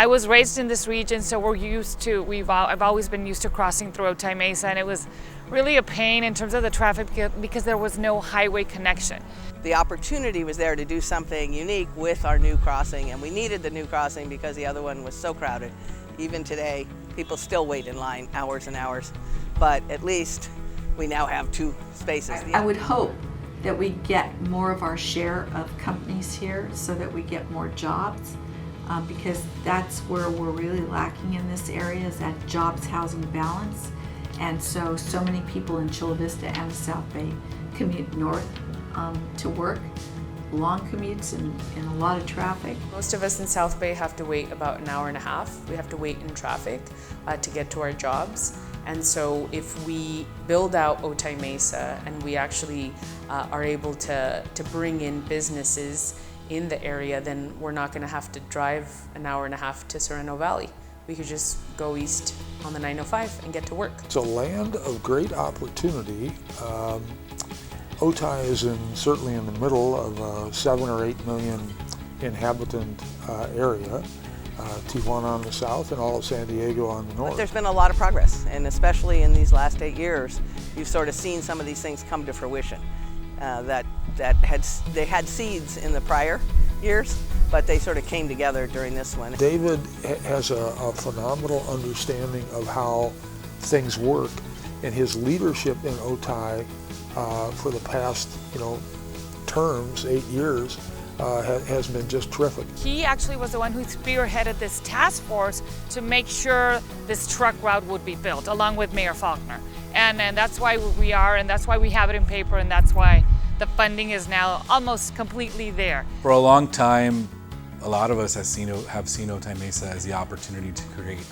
I was raised in this region, so I've always been used to crossing through Otay Mesa, and it was really a pain in terms of the traffic because there was no highway connection. The opportunity was there to do something unique with our new crossing, and we needed the new crossing because the other one was so crowded. Even today, people still wait in line hours and hours, but at least we now have 2 spaces. I would hope that we get more of our share of companies here so that we get more jobs. Because that's where we're really lacking in this area, is that jobs housing balance. And so many people in Chula Vista and the South Bay commute north to work, long commutes and a lot of traffic. Most of us in South Bay have to wait about an hour and a half. We have to wait in traffic to get to our jobs. And so if we build out Otay Mesa and we actually are able to bring in businesses in the area, then we're not going to have to drive an hour and a half to Sereno Valley. We could just go east on the 905 and get to work. It's a land of great opportunity. Otay is certainly in the middle of a 7 or 8 million inhabitant area. Tijuana on the south and all of San Diego on the north. But there's been a lot of progress, and especially in these last 8 years, you've sort of seen some of these things come to fruition. They had seeds in the prior years, but they sort of came together during this one. David has a phenomenal understanding of how things work, and his leadership in Otay for the past terms, 8 years, has been just terrific. He actually was the one who spearheaded this task force to make sure this truck route would be built, along with Mayor Faulkner. And that's why we are, and that's why we have it in paper, and that's why the funding is now almost completely there. For a long time, a lot of us have seen Otay Mesa as the opportunity to create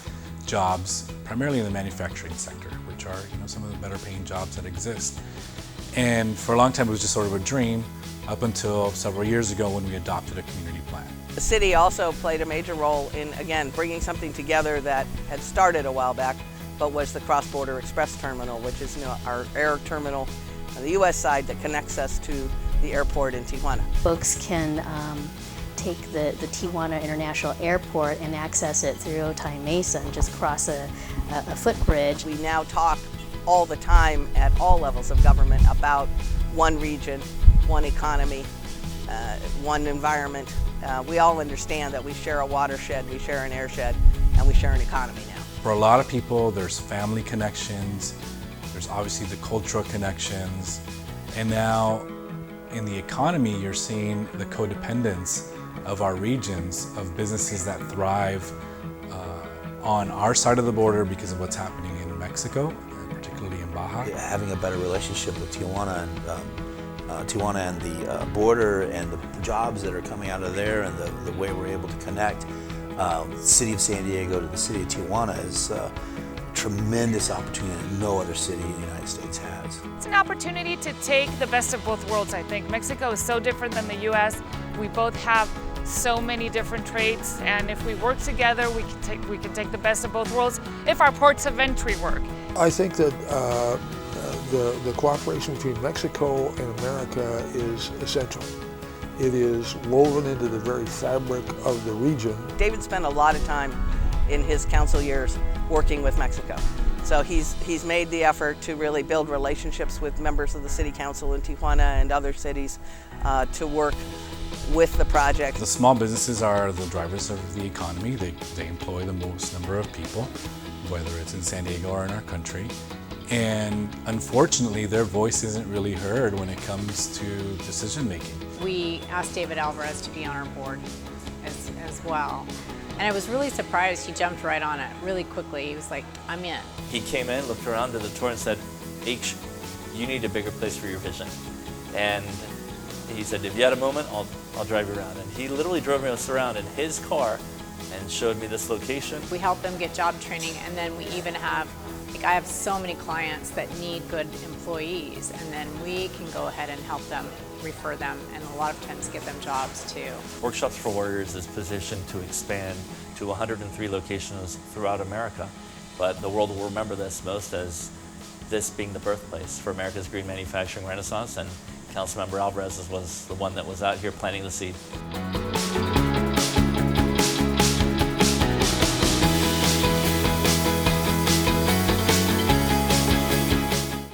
jobs, primarily in the manufacturing sector, which are some of the better paying jobs that exist. And for a long time, it was just sort of a dream, up until several years ago when we adopted a community plan. The city also played a major role in, again, bringing something together that had started a while back, but was the cross-border express terminal, which is our air terminal on the U.S. side that connects us to the airport in Tijuana. Folks can take the Tijuana International Airport and access it through Otay Mesa and just cross a footbridge. We now talk all the time at all levels of government about one region, one economy, one environment. We all understand that we share a watershed, we share an airshed, and we share an economy now. For a lot of people, there's family connections, there's obviously the cultural connections, and now in the economy, you're seeing the codependence of our regions, of businesses that thrive on our side of the border because of what's happening in Mexico, particularly in Baja. Having a better relationship with Tijuana and the border and the jobs that are coming out of there and the way we're able to connect the city of San Diego to the city of Tijuana is a tremendous opportunity that no other city in the United States has. It's an opportunity to take the best of both worlds, I think. Mexico is so different than the U.S. We both have so many different traits, and if we work together, we can take the best of both worlds if our ports of entry work. I think that the cooperation between Mexico and America is essential. It is woven into the very fabric of the region. David spent a lot of time in his council years working with Mexico. So he's made the effort to really build relationships with members of the city council in Tijuana and other cities to work with the project. The small businesses are the drivers of the economy. They employ the most number of people, whether it's in San Diego or in our country. And unfortunately, their voice isn't really heard when it comes to decision making. We asked David Alvarez to be on our board as well. And I was really surprised he jumped right on it really quickly. He was like, I'm in. He came in, looked around, did the tour and said, H, you need a bigger place for your vision. And he said, if you had a moment, I'll drive you around. And he literally drove us around in his car and showed me this location. We help them get job training, and then we even have, I have so many clients that need good employees, and then we can go ahead and help them, refer them, and a lot of times get them jobs too. Workshops for Warriors is positioned to expand to 103 locations throughout America, but the world will remember this most as this being the birthplace for America's green manufacturing renaissance, and Councilmember Alvarez was the one that was out here planting the seed.